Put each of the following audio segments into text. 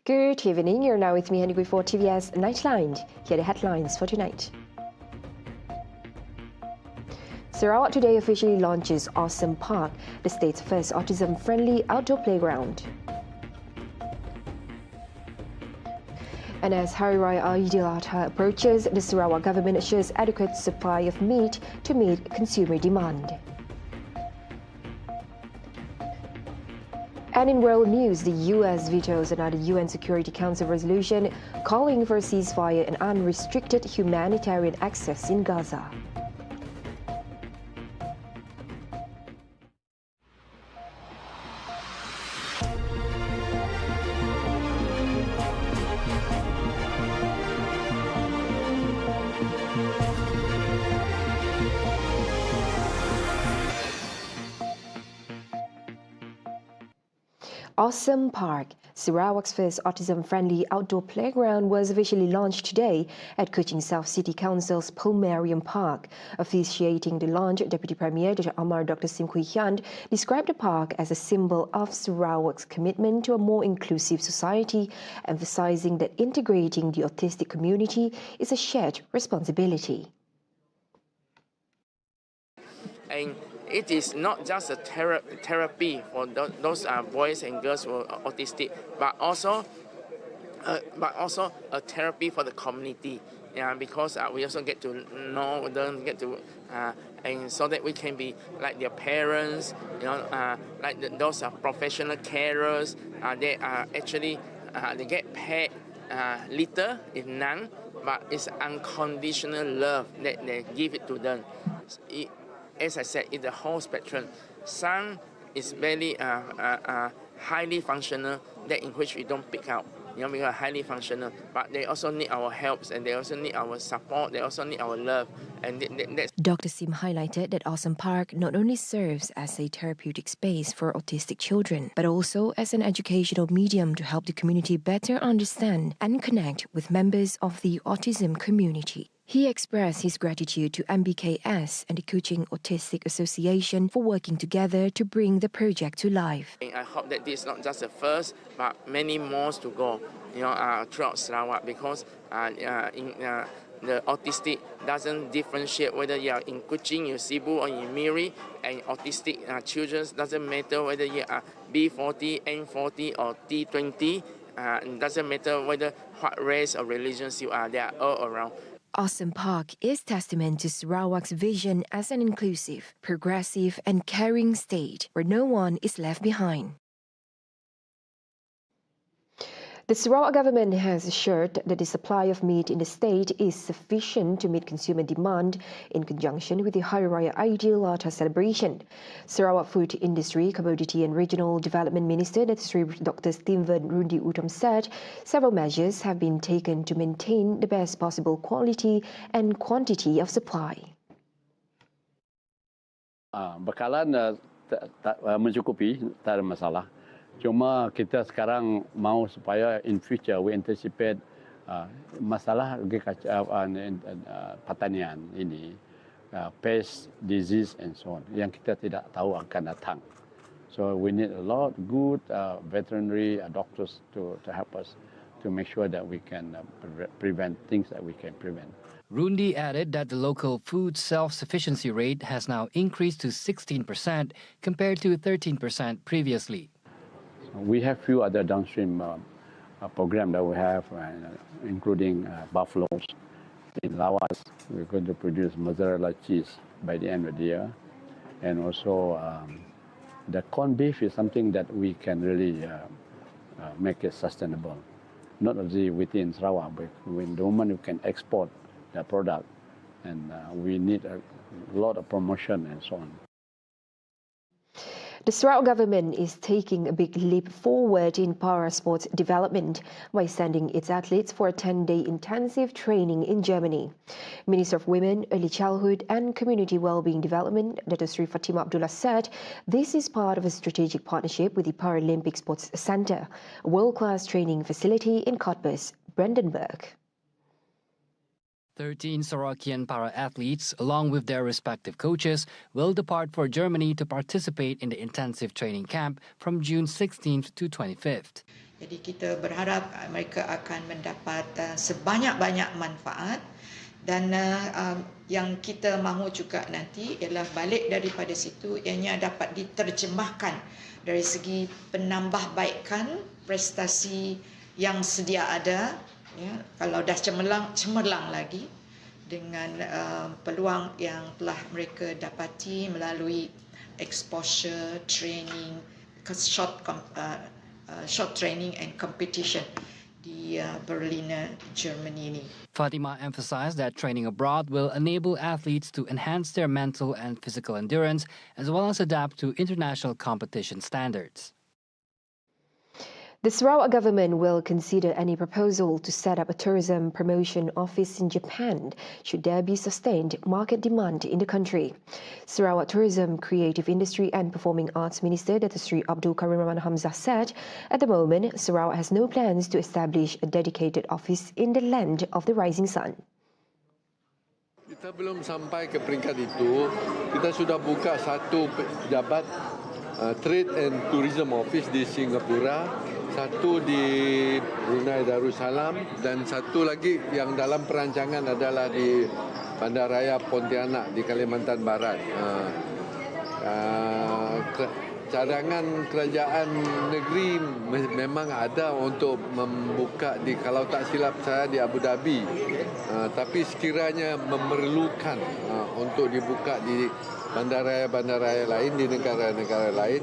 Good evening, you're now with me, Henry, for TVS Nightline. Here are the headlines for tonight. Sarawak today officially launches Awesome Park, the state's first autism-friendly outdoor playground. And as Hari Raya AIDILADHA approaches, the Sarawak government assures adequate supply of meat to meet consumer demand. And in world news, the US vetoes another UN Security Council resolution calling for a ceasefire and unrestricted humanitarian access in Gaza. Awesome Park, Sarawak's first autism-friendly outdoor playground, was officially launched today at Kuching South City Council's Pomarium Park. Officiating the launch, Deputy Premier Dr. Amar Dr. Sim Kui Hyun described the park as a symbol of Sarawak's commitment to a more inclusive society, emphasizing that integrating the autistic community is a shared responsibility. And it is not just a therapy for those boys and girls who are autistic, but also a therapy for the community. Yeah, because we also get to know them, and so that we can be like their parents, those professional carers. They are actually they get paid little, if none, but it's unconditional love that they give it to them. As I said, it's the whole spectrum. Some is very highly functional, that in which we don't pick out. We are highly functional, but they also need our help, and they also need our support. They also need our love, and that's. Dr. Sim highlighted that Awesome Park not only serves as a therapeutic space for autistic children, but also as an educational medium to help the community better understand and connect with members of the autism community. He expressed his gratitude to MBKS and the Kuching Autistic Association for working together to bring the project to life. I hope that this is not just the first, but many more to go, throughout Sarawak, because the autistic doesn't differentiate whether you are in Kuching, in Cebu, or in Miri, and autistic children doesn't matter whether you are B40, N40, or T20. It doesn't matter what race or religions you are. They are all around. Awesome Park is testament to Sarawak's vision as an inclusive, progressive and caring state where no one is left behind. The Sarawak government has assured that the supply of meat in the state is sufficient to meet consumer demand in conjunction with the Hari Raya AIDILADHA celebration. Sarawak Food Industry, Commodity and Regional Development Minister Dr. Steven Rundi Utom said several measures have been taken to maintain the best possible quality and quantity of supply. Bekalan tak mencukupi, tak ada masalah. Cuma kita sekarang mau supaya in future we anticipate masalah pertanian ini, pest, disease and so on yang kita tidak tahu akan datang. So we need a lot good veterinary doctors to help us to make sure that we can prevent things that we can prevent. Rundi added that the local food self-sufficiency rate has now increased to 16% compared to 13% previously. We have few other downstream programs that we have, including buffaloes. In Lawas, we're going to produce mozzarella cheese by the end of the year. And also the corned beef is something that we can really make it sustainable. Not only within Sarawak, but when the moment we can export the product, and we need a lot of promotion and so on. The Sarawak government is taking a big leap forward in para-sports development by sending its athletes for a 10-day intensive training in Germany. Minister of Women, Early Childhood and Community Wellbeing Development, Dr. Sri Fatima Abdullah said this is part of a strategic partnership with the Paralympic Sports Centre, a world-class training facility in Cottbus, Brandenburg. 13 Sarawakian para-athletes, along with their respective coaches, will depart for Germany to participate in the intensive training camp from June 16th to 25th. Jadi kita berharap mereka akan mendapat sebanyak-banyak manfaat dan yang kita mahu juga nanti ialah balik daripada situ ianya dapat diterjemahkan dari segi penambahbaikan prestasi yang sedia ada, ya, kalau dah cemerlang lagi dengan peluang yang telah mereka dapati melalui exposure training, short training and competition di Berlin, Germany ini. Fatima emphasized that training abroad will enable athletes to enhance their mental and physical endurance as well as adapt to international competition standards. The Sarawak government will consider any proposal to set up a tourism promotion office in Japan should there be sustained market demand in the country. Sarawak Tourism, Creative Industry and Performing Arts Minister Datuk Seri Abdul Karim Rahman Hamzah said, at the moment, Sarawak has no plans to establish a dedicated office in the land of the rising sun. Kita belum sampai ke peringkat itu. Kita sudah buka satu pejabat Trade and Tourism Office di Singapura, satu di Brunei Darussalam dan satu lagi yang dalam perancangan adalah di Bandaraya Pontianak di Kalimantan Barat. Cadangan kerajaan negeri memang ada untuk membuka di, kalau tak silap saya, di Abu Dhabi. Tapi sekiranya memerlukan untuk dibuka di bandaraya-bandaraya lain, di negara-negara lain,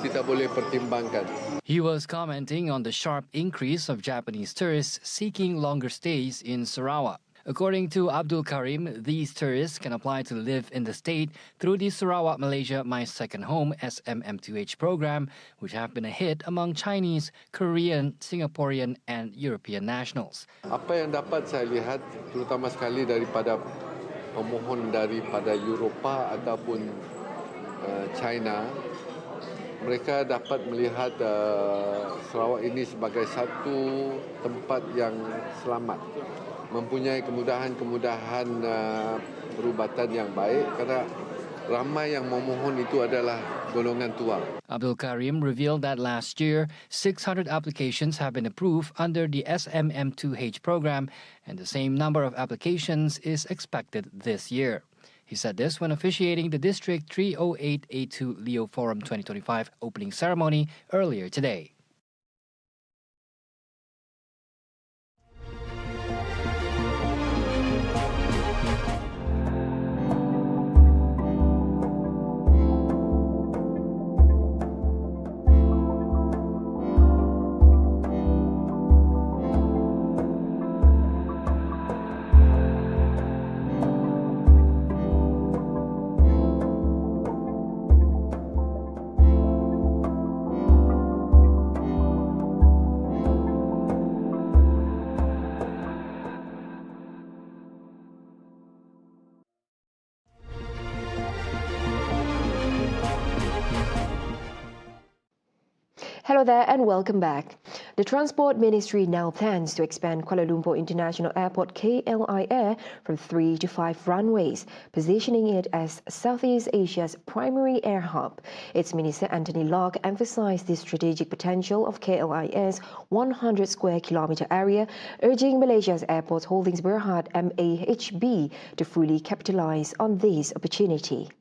kita boleh pertimbangkan. He was commenting on the sharp increase of Japanese tourists seeking longer stays in Sarawak. According to Abdul Karim, these tourists can apply to live in the state through the Sarawak Malaysia My Second Home SMM2H program, which have been a hit among Chinese, Korean, Singaporean and European nationals. Apa yang dapat saya lihat, terutama sekali daripada pemohon daripada Eropah ataupun China, mereka dapat melihat Sarawak ini sebagai satu tempat yang selamat, mempunyai kemudahan-kemudahan perubatan yang baik kerana ramai yang memohon itu adalah golongan tua. Abdul Karim revealed that last year, 600 applications have been approved under the SMM2H program, and the same number of applications is expected this year. He said this when officiating the District 308A2 Leo Forum 2025 opening ceremony earlier today. Hello there and welcome back. The Transport Ministry now plans to expand Kuala Lumpur International Airport KLIA from 3 to 5 runways, positioning it as Southeast Asia's primary air hub. Its Minister Anthony Lark emphasised the strategic potential of KLIA's 100 square kilometre area, urging Malaysia's Airports Holdings Berhad MAHB to fully capitalise on this opportunity.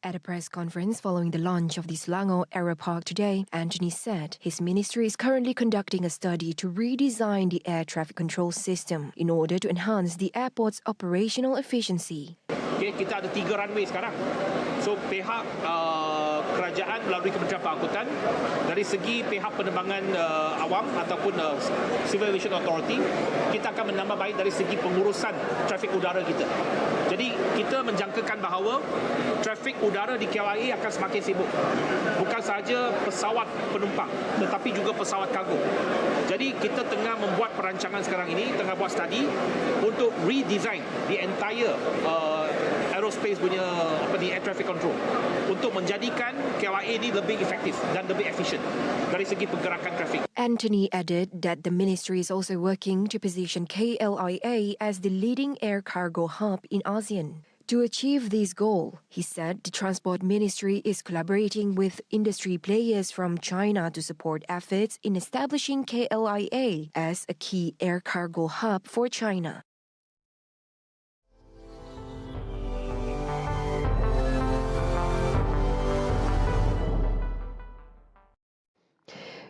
At a press conference following the launch of the Selangor Aeropark today, Anthony said his ministry is currently conducting a study to redesign the air traffic control system in order to enhance the airport's operational efficiency. Okay, kita ada 3 runway sekarang. So pihak kerajaan melalui Kementerian Pengangkutan, dari segi pihak penerbangan awam ataupun Civil Aviation Authority, kita akan menambah baik dari segi pengurusan trafik udara kita. Jadi kita menjangkakan bahawa trafik udara di KLIA akan semakin sibuk. Bukan sahaja pesawat penumpang tetapi juga pesawat kargo. Jadi kita tengah membuat perancangan sekarang ini, tengah buat study untuk redesign the entire aerospace punya air traffic control untuk menjadikan KLIA ini lebih efektif dan lebih efisien dari segi pergerakan trafik. Anthony added that the ministry is also working to position KLIA as the leading air cargo hub in ASEAN. To achieve this goal, he said the Transport Ministry is collaborating with industry players from China to support efforts in establishing KLIA as a key air cargo hub for China.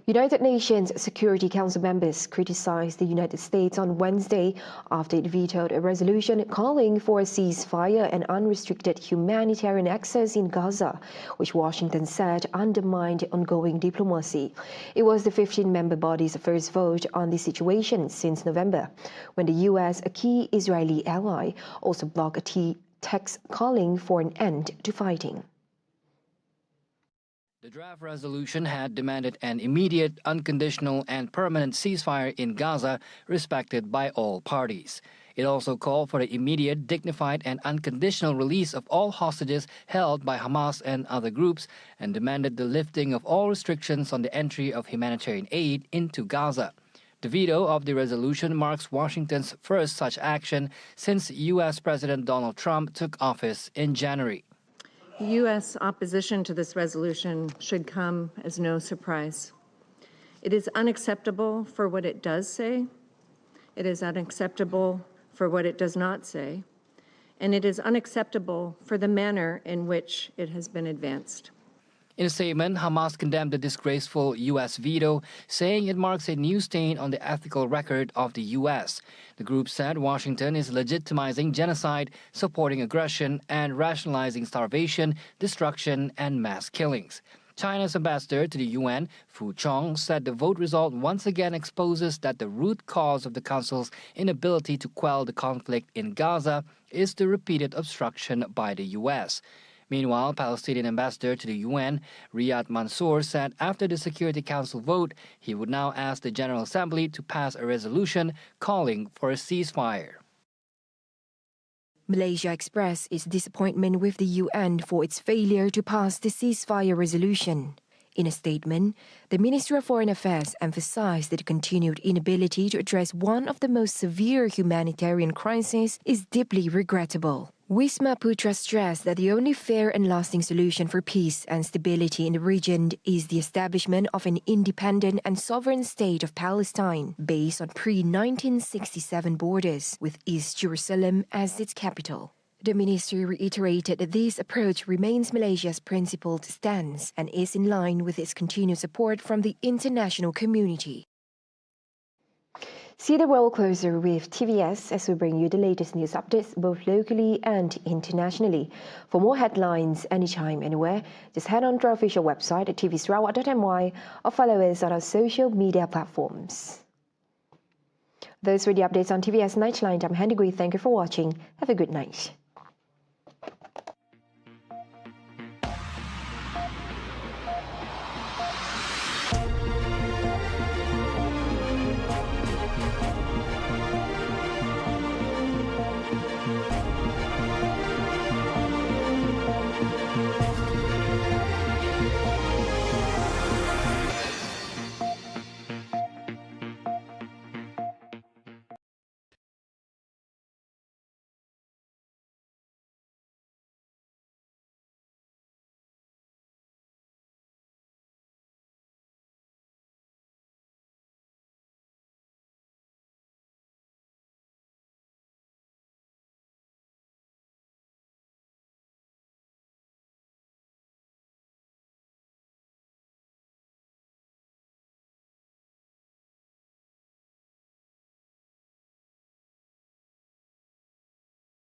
United Nations Security Council members criticized the United States on Wednesday after it vetoed a resolution calling for a ceasefire and unrestricted humanitarian access in Gaza, which Washington said undermined ongoing diplomacy. It was the 15-member body's first vote on the situation since November, when the U.S., a key Israeli ally, also blocked a text calling for an end to fighting. The draft resolution had demanded an immediate, unconditional and permanent ceasefire in Gaza, respected by all parties. It also called for the immediate, dignified and unconditional release of all hostages held by Hamas and other groups, and demanded the lifting of all restrictions on the entry of humanitarian aid into Gaza. The veto of the resolution marks Washington's first such action since U.S. President Donald Trump took office in January. U.S. opposition to this resolution should come as no surprise. It is unacceptable for what it does say, it is unacceptable for what it does not say, and it is unacceptable for the manner in which it has been advanced. In a statement, Hamas condemned the disgraceful U.S. veto, saying it marks a new stain on the ethical record of the U.S. The group said Washington is legitimizing genocide, supporting aggression, and rationalizing starvation, destruction, and mass killings. China's ambassador to the UN, Fu Chong, said the vote result once again exposes that the root cause of the Council's inability to quell the conflict in Gaza is the repeated obstruction by the U.S. Meanwhile, Palestinian ambassador to the UN, Riyad Mansour, said after the Security Council vote, he would now ask the General Assembly to pass a resolution calling for a ceasefire. Malaysia expressed its disappointment with the UN for its failure to pass the ceasefire resolution. In a statement, the Ministry of Foreign Affairs emphasized that the continued inability to address one of the most severe humanitarian crises is deeply regrettable. Wisma Putra stressed that the only fair and lasting solution for peace and stability in the region is the establishment of an independent and sovereign state of Palestine based on pre-1967 borders, with East Jerusalem as its capital. The ministry reiterated that this approach remains Malaysia's principled stance and is in line with its continued support from the international community. See the world closer with TVS as we bring you the latest news updates both locally and internationally. For more headlines anytime, anywhere, just head on to our official website at tvsarawak.my or follow us on our social media platforms. Those were the updates on TVS Nightline. I'm Handy Gui. Thank you for watching. Have a good night.